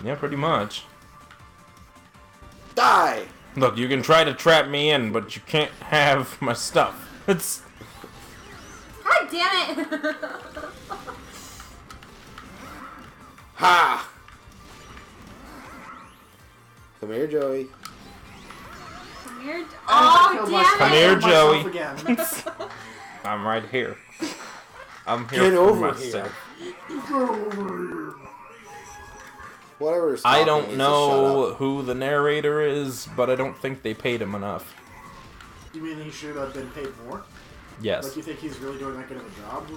Yeah, pretty much. Die! Look, you can try to trap me in, but you can't have my stuff. It's... God damn it! Ha! Come here, Joey. Come here. Oh, damn Come it! here, Joey. Again. I'm right here. I'm here Get for over myself. Whatever. I don't know who the narrator is, but I don't think they paid him enough. You mean he should have been paid more? Yes. Like, you think he's really doing that good of a job?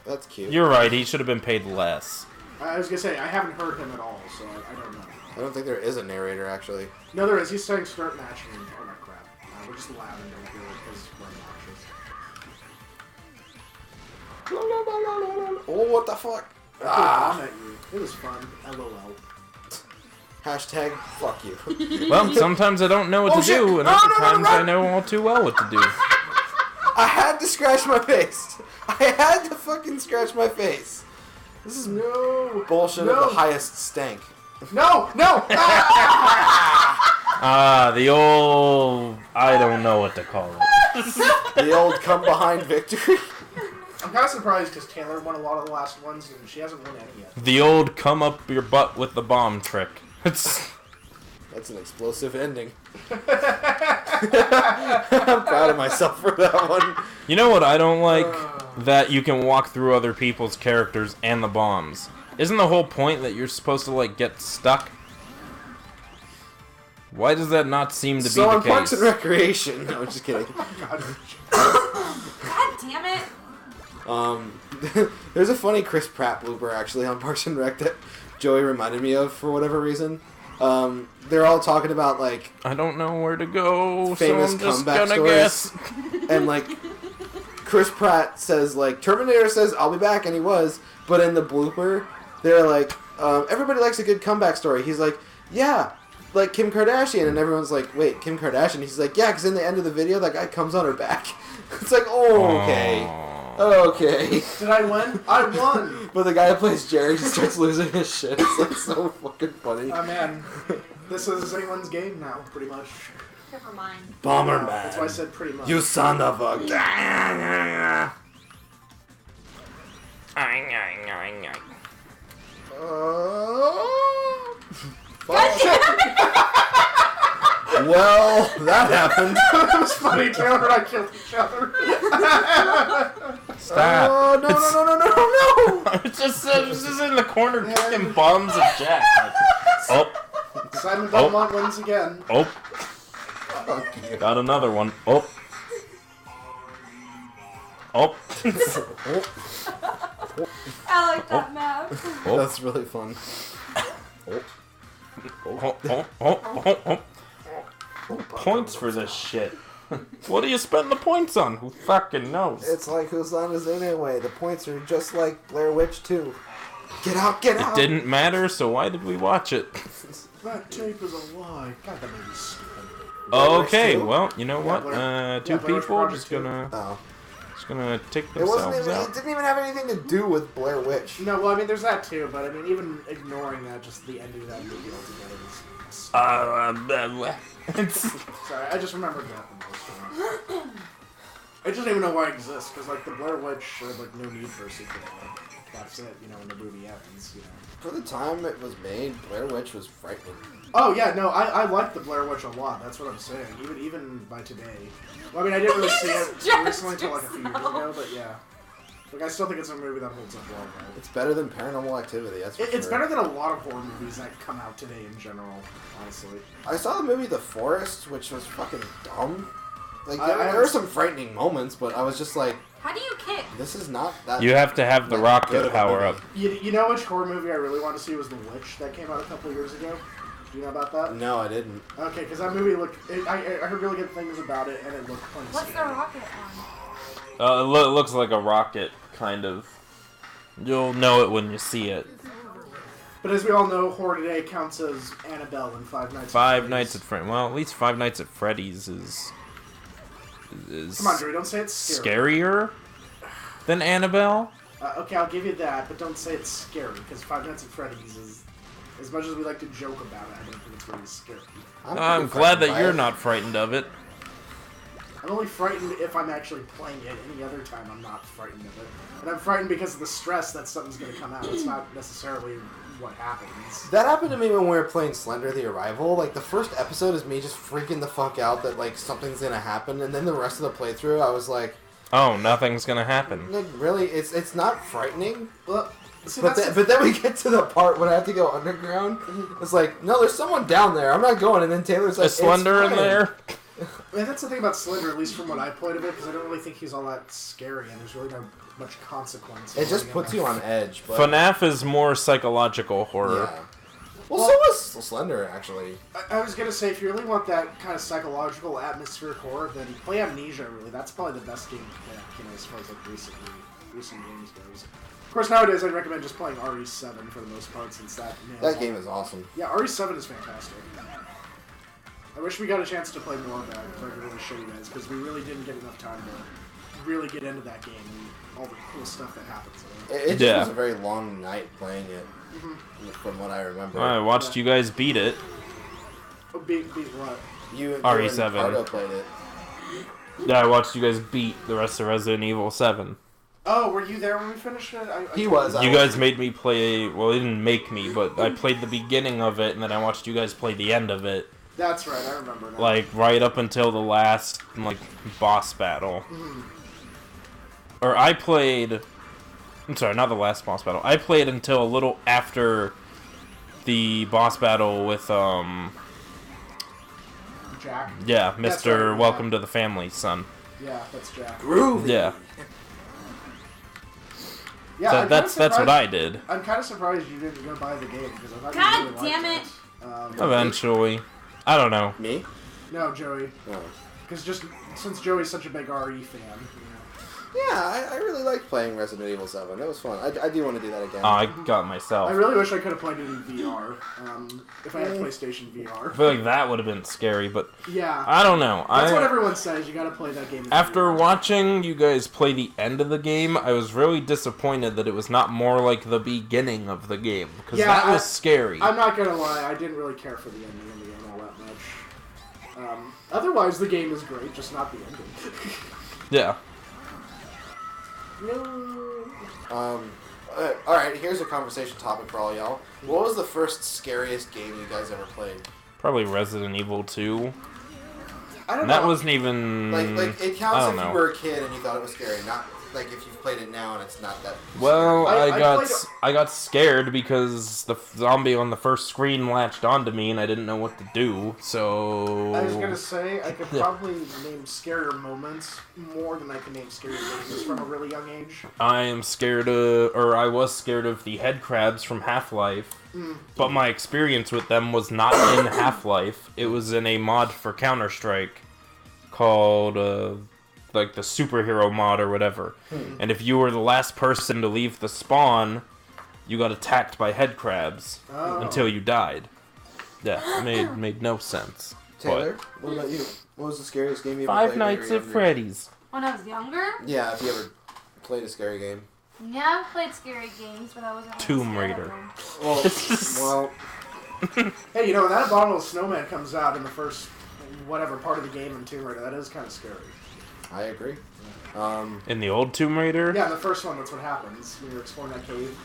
That's cute. You're right, he should have been paid less. I was gonna say, I haven't heard him at all, so I don't know. I don't think there is a narrator, actually. No, there is. He's saying start matching. Oh my crap. We're just loud and don't hear it because we're obnoxious. Oh, what the fuck? Ah! At you. It was fun. LOL. Hashtag fuck you. Well, sometimes I don't know what to shit. do, and No, other no, no, times run. I know all too well what to do. I had to scratch my face. I had to fucking scratch my face. This is No! bullshit No. of the highest stank. No! No! The old... I don't know what to call it. The old come behind victory. I'm kind of surprised because Taylor won a lot of the last ones and she hasn't won any yet. The old come up your butt with the bomb trick. It's... That's an explosive ending. I'm proud of myself for that one. You know what I don't like? That you can walk through other people's characters and the bombs. Isn't the whole point that you're supposed to, like, get stuck? Why does that not seem to be the on case? Parks and Recreation. No, just kidding. God damn it! There's a funny Chris Pratt blooper actually on Parks and Rec that Joey reminded me of for whatever reason. They're all talking about like I don't know where to go, famous so I'm just comeback gonna stories, guess. and like Chris Pratt says like Terminator says I'll be back, and he was, but in the blooper they're like everybody likes a good comeback story. He's like, yeah, like Kim Kardashian, and everyone's like, wait, Kim Kardashian? He's like, yeah, because in the end of the video that guy comes on her back. It's like, oh, okay. Okay. Did I win? I won! But the guy who plays Jerry just starts losing his shit. It's like so fucking funny. Oh man. This is anyone's game now, pretty much. Never mind. Bomberman. That's why I said pretty much. You son of a... Well, that happened. It was funny, Taylor and I killed each other. Stop. Oh, no. It's just in the corner kicking bombs at Jack. Oh. Simon Belmont wins again. Oh. Got another one. Oh. Oh. I like that map. Oh. That's really fun. Oh. Points for this shit. What do you spend the points on? Who fucking knows? It's like Whose Line Is It Anyway? The points are just like Blair Witch 2. Get out! It didn't matter, so why did we watch it? That tape is a lie. God, that movie's stupid. Okay, Blair Witch 2? well, you know what? Two Blair Witch people Project just gonna take It wasn't themselves even. out. It didn't even have anything to do with Blair Witch. No, well, I mean, there's that too, but I mean, even ignoring that, just the ending of that movie altogether is... Sorry, I just remembered that the most. I just don't even know why it exists, because, like, the Blair Witch showed, like, no need for a sequel. Like, that's it, you know, when the movie ends, you know. For the time it was made, Blair Witch was frightening. Oh, yeah, no, I like the Blair Witch a lot, that's what I'm saying, even by today. Well, I mean, I didn't really see it recently until, like, a few years ago, but yeah. Like, I still think it's a movie that holds up well, though. It's better than Paranormal Activity, that's for sure. It's better than a lot of horror movies that come out today in general, honestly. I saw the movie The Forest, which was fucking dumb. Like, I there were some frightening moments, but I was just like, How do you kick? this is not that... You have to have the good rocket of a power movie. up. You know which horror movie I really wanted to see was The Witch that came out a couple of years ago? Do you know about that? No, I didn't. Okay, because that movie looked... I heard really good things about it, and it looked plenty What's the scary. rocket on? It looks like a rocket, kind of. You'll know it when you see it. But as we all know, horror today counts as Annabelle and Five Nights Five Nights at Freddy's. Well, at least Five Nights at Freddy's is Come on, Drew, don't say it's scary. scarier than Annabelle. Okay, I'll give you that, but don't say it's scary, because Five Nights at Freddy's is As much as we like to joke about it, I don't think it's really scary. I'm glad that you're not frightened of it. I'm only frightened if I'm actually playing it. Any other time, I'm not frightened of it. And I'm frightened because of the stress that something's going to come out. It's not necessarily what happens. That happened to me when we were playing Slender the Arrival. Like, the first episode is me just freaking the fuck out that, like, something's gonna happen, and then the rest of the playthrough, I was like... Oh, nothing's gonna happen. Like, really? It's not frightening? Well, see, But then we get to the part when I have to go underground. It's like, no, there's someone down there. I'm not going. And then Taylor's like, Is Slender it's in fine. there? I mean, that's the thing about Slender, at least from what I played of it, because I don't really think he's all that scary, and there's really not much consequence. It just puts you on edge. But... FNAF is more psychological horror. Yeah. Well, so was Slender, actually. I was going to say, if you really want that kind of psychological, atmospheric horror, then play Amnesia, really. That's probably the best game to play, as far as, like, recent games goes. Of course, nowadays, I'd recommend just playing RE7 for the most part, since that... That game is awesome. Yeah, RE7 is fantastic. I wish we got a chance to play more of that, so I could really show you guys, because we really didn't get enough time to really get into that game and all the cool stuff that happens in it. It just was a very long night playing it, from what I remember. I watched you guys beat it. Oh, beat what? You and RE7. Ricardo played it. Yeah, I watched you guys beat the rest of Resident Evil 7. Oh, were you there when we finished it? He was. You guys made me play... Well, it didn't make me, but I played the beginning of it, and then I watched you guys play the end of it. That's right, I remember now. Like, right up until the last, like, boss battle. Or I played... I'm sorry, not the last boss battle. I played until a little after the boss battle with, Jack? Yeah, That's Mr. right, Welcome yeah. to the Family, son. Yeah, that's Jack. Groovy. Yeah. Yeah, So that's what I did. I'm kind of surprised you didn't go buy the game, because I thought God you really damn liked it. Eventually. I don't know. Me? No, Joey. No. Because just since Joey's such a big RE fan, Yeah, I really liked playing Resident Evil 7. It was fun. I do want to do that again. I got myself. I really wish I could have played it in VR. If I had PlayStation I VR. feel like that would have been scary, but Yeah. I don't know. That's what everyone says. You gotta play that game in After VR. watching you guys play the end of the game, I was really disappointed that it was not more like the beginning of the game, because Yeah, that was scary. I'm not gonna lie, I didn't really care for the ending of the game all that much. Otherwise, the game is great, just not the ending. Yeah. Alright, here's a conversation topic for all y'all. What was the first scariest game you guys ever played? Probably Resident Evil 2. I don't And that know. wasn't even... Like it I counts don't if know. you were a kid and you thought it was scary, not like if you've played it now and it's not that Well, I I got scared because the zombie on the first screen latched onto me and I didn't know what to do, so... I was gonna say, I could probably name scarier moments more than I can name scary games from a really young age. I am scared of... Or I was scared of the head crabs from Half-Life. But my experience with them was not in Half-Life. It was in a mod for Counter-Strike called, like, the superhero mod or whatever. And if you were the last person to leave the spawn, you got attacked by head crabs until you died. Yeah, it made no sense. Taylor, what about you? What was the scariest game you ever Five played? when you Nights were at younger? Freddy's. When I was younger, Yeah, if you ever played a scary game. yeah, I played scary games, but I wasn't really Tomb scared of Raider. them. Well, Hey, you know, when that abominable snowman comes out in the first, whatever, part of the game in Tomb Raider, that is kind of scary. I agree. In the old Tomb Raider? Yeah, in the first one, that's what happens when you're exploring that cave.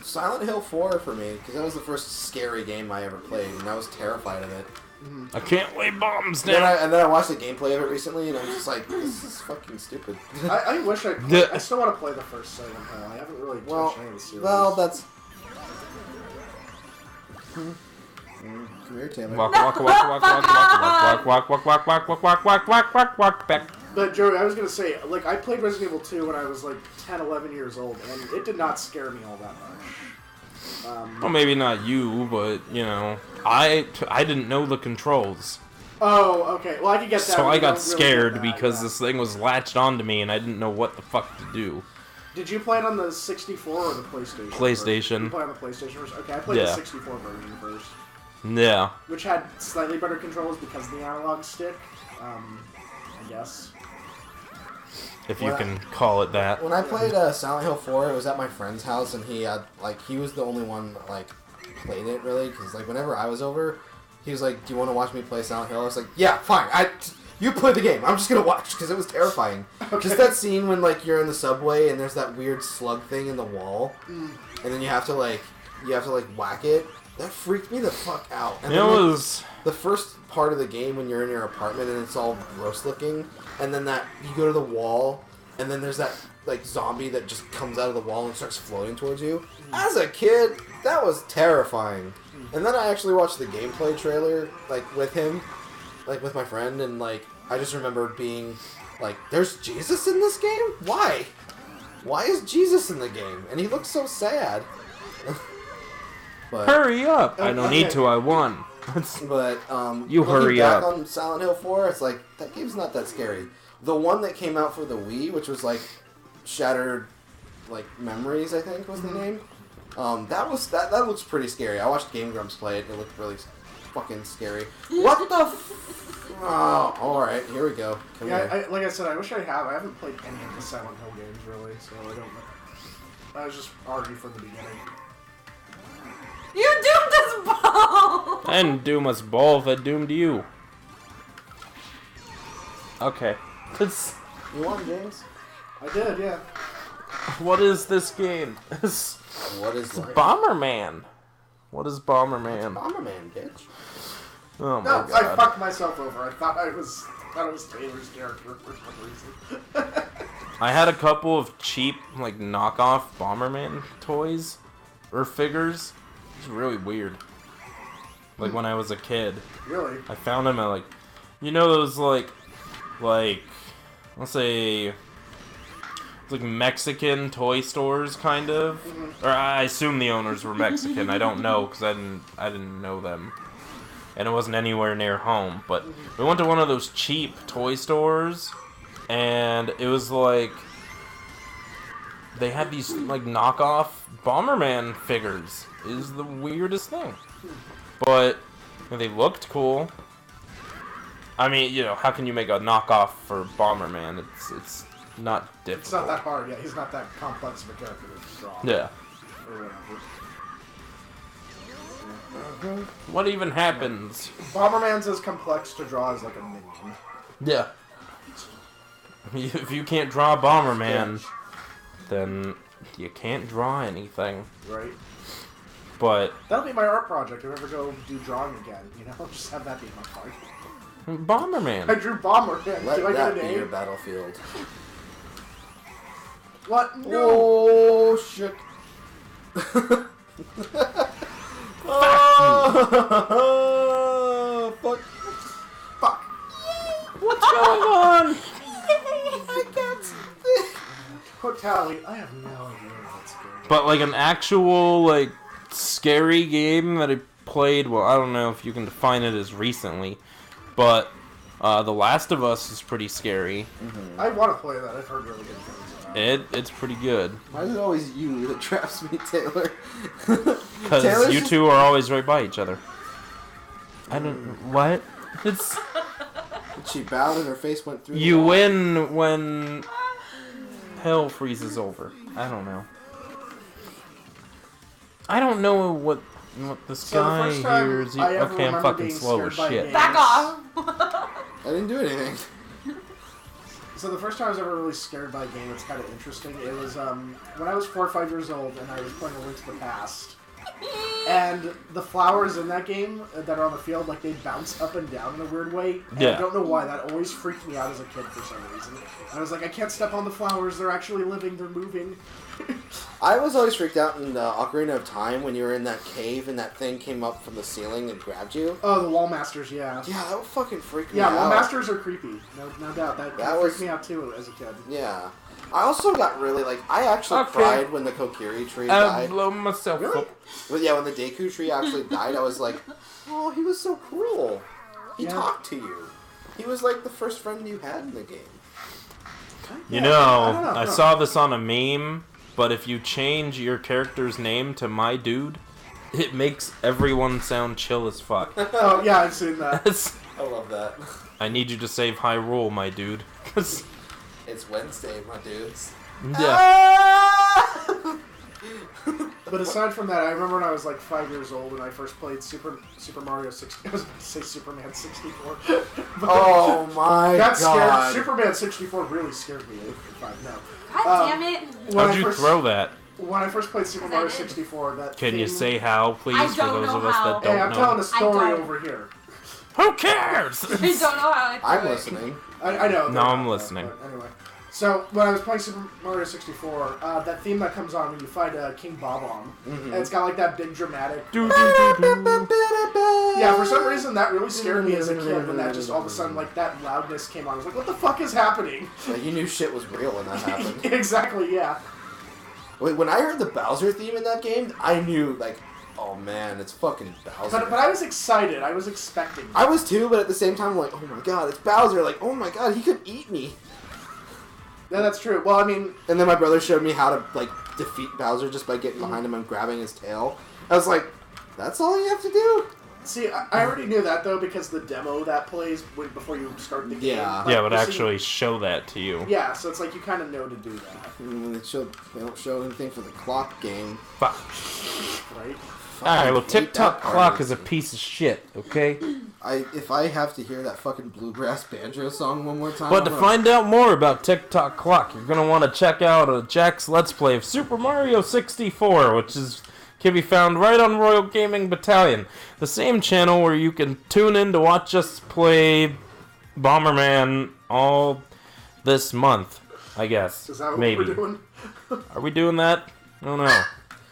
Silent Hill 4 for me, because that was the first scary game I ever played, and I was terrified of it. I can't lay bombs Then down. I watched the gameplay of it recently, and I'm just like, this is fucking stupid. I wish I still want to play the first Silent Hill. I haven't really touched any of the series. Well, that's... Come here, Taylor. Walk, walk, walk, walk, walk, walk, walk, walk, walk, walk, walk, walk, walk, walk, walk, walk, walk, back. But, Joey, I was going to say, like, I played Resident Evil 2 when I was, like, 10, 11 years old, and it did not scare me all that much. Well, maybe not you, but, you know, I didn't know the controls. Oh, okay. Well, I could get that. So but I you got don't really scared get that, because yeah. this thing was latched onto me and I didn't know what the fuck to do. Did you play it on the 64 or the PlayStation? PlayStation. You play on the PlayStation first? Okay, I played the 64 version first. Yeah. Which had slightly better controls because of the analog stick, I guess. if you can call it that. When I played Silent Hill 4, it was at my friend's house, and he had, like, he was the only one that, like, played it, really, because, like, whenever I was over, he was like, do you want to watch me play Silent Hill? I was like, yeah, fine, you play the game, I'm just gonna watch, because it was terrifying. Okay. Just that scene when, like, you're in the subway, and there's that weird slug thing in the wall, and then you have to, like, whack it. That freaked me the fuck out. And it was... The first part of the game when you're in your apartment and it's all gross looking, and then you go to the wall, and then there's that like zombie that just comes out of the wall and starts floating towards you. As a kid, that was terrifying. And then I actually watched the gameplay trailer like with him, like with my friend, and like I just remember being like, "There's Jesus in this game? Why? Why is Jesus in the game?" And he looks so sad. But, hurry up! I don't need to. I won. But you hurry up. Back on Silent Hill 4, it's like that game's not that scary. The one that came out for the Wii, which was like Shattered, like Memories, I think was the name. That looks pretty scary. I watched Game Grumps play it. It looked really fucking scary. What the? Oh, all right. Here we go. Come here. Like I said, I wish I have. I haven't played any of the Silent Hill games really, so I don't know. I was just already from the beginning. You doomed us both! I didn't doom us both, I doomed you. Okay. You won, James? I did, yeah. What is this game? What is life? Bomberman. What is Bomberman? Bomberman, bitch. Oh my No, god. I fucked myself over. I thought it was Taylor's character for some reason. I had a couple of cheap, like, knockoff Bomberman toys. Or figures. It's really weird. Like, when I was a kid. Really? I found them at, like... You know those, like... Let's say... It's like Mexican toy stores, kind of? Or I assume the owners were Mexican. I don't know, because I didn't know them. And it wasn't anywhere near home. But we went to one of those cheap toy stores. And it was like... They had these, like, knockoff Bomberman figures. Is the weirdest thing. But they looked cool. I mean, you know, how can you make a knockoff for Bomberman? It's not difficult. It's not that hard, yeah. He's not that complex of a character to draw. Yeah. Or whatever. What even happens? Bomberman's as complex to draw as, like, a minion. Yeah. If you can't draw Bomberman, then you can't draw anything. Right. But... That'll be my art project if I ever go do drawing again, you know? Just have that be my part. Bomberman. I drew Bomberman. Let Do I that get be an your A? battlefield. What? No! Oh, shit. Oh, fuck. Fuck. What's going on? I can't. Tally. I have no idea what's going on. But like an actual like scary game that I played, well, I don't know if you can define it as recently, but The Last of Us is pretty scary. Mm-hmm. I want to play that. I've heard really good things about it. It's pretty good. Why is it always you that traps me, Taylor? Because you two are always right by each other. I don't... What? It's... She bowed and her face went through. You win when hell freezes over. I don't know. I don't know what this So the guy first time here is. I ever Okay, I'm remember fucking being slow as scared by shit. games. Back off! I didn't do anything. So the first time I was ever really scared by a game that's kind of interesting, it was when I was 4 or 5 years old and I was playing A Link to the Past. And the flowers in that game that are on the field, like, they bounce up and down in a weird way. And Yeah. I don't know why, that always freaked me out as a kid for some reason. I was like, I can't step on the flowers, they're actually living, they're moving. I was always freaked out in Ocarina of Time when you were in that cave and that thing came up from the ceiling and grabbed you. Oh, the wall masters, yeah. Yeah, that would fucking freak me Yeah, out. wall masters are creepy. No doubt. That That was- freaked me out too as a kid. Yeah. I also got really, like, I actually Okay. cried when the Kokiri tree I died. blow myself Really? up. Well, yeah, when the Deku tree actually died, I was like, oh, he was so cool. He Yeah. talked to you. He was like the first friend you had in the game. You I know, don't know. I saw this on a meme, but if you change your character's name to My Dude, it makes everyone sound chill as fuck. Oh, yeah, I've seen that. That's- I love that. I need you to save Hyrule, my dude. It's Wednesday, my dudes. Yeah. But aside from that, I remember when I was like 5 years old when I first played Super Mario 60. I was about to say Superman 64. Oh my that god! Scared, Superman 64 really scared me. If I know. God damn it! How'd you throw that? When I first played Super Mario 64, that Can you theme- say how, please, I for don't those know of us how. that don't Hey, I'm know? telling a story don't. over here. Who cares? I don't know how I I'm listening. I know. No, I'm listening. But anyway, so when I was playing Super Mario 64, that theme that comes on when you fight King Bob-omb, and it's got like that big dramatic. Yeah, for some reason that really scared me as a kid when that just all of a sudden like that loudness came on. I was like, what the fuck is happening? Like, you knew shit was real when that happened. Exactly, yeah. Wait, when I heard the Bowser theme in that game, I knew, like, oh man, it's fucking Bowser. But I was excited. I was expecting. I was too, but at the same time, like, oh my god, it's Bowser. Like, oh my god, he could eat me. Yeah, that's true. Well, I mean, And then my brother showed me how to, like, defeat Bowser just by getting behind him and grabbing his tail. I was like, that's all you have to do? see, I already knew that though because the demo that plays before you start the game. Yeah. like, Yeah, but you see- actually show that to you. Yeah, so it's like you kind of know to do that, They don't show anything for the clock game. Fuck. right? Alright, well, hate TikTok that part clock of is a it. piece of shit, okay? If I have to hear that fucking bluegrass banjo song one more time... But to I'm find out more about TikTok clock, you're gonna want to check out Jack's Let's Play of Super Mario 64, which can be found right on Royal Gaming Battalion, the same channel where you can tune in to watch us play Bomberman all this month, I guess. Is that what Maybe. we're doing? Are we doing that? I don't know.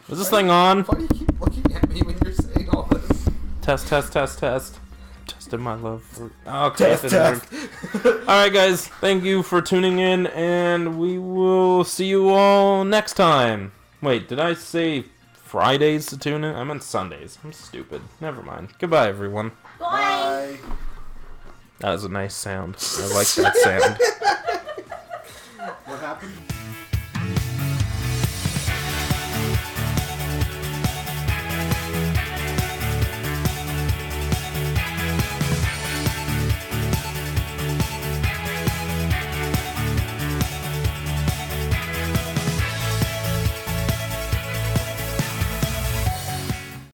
Is this thing on? Why do you keep looking at me when you're saying all this? Test. Testing my love for... Okay. Test. Alright, guys. Thank you for tuning in, and we will see you all next time. Wait, did I say Fridays to tune in? I meant Sundays. I'm stupid. Never mind. Goodbye, everyone. Bye. That was a nice sound. I like that sound. What happened?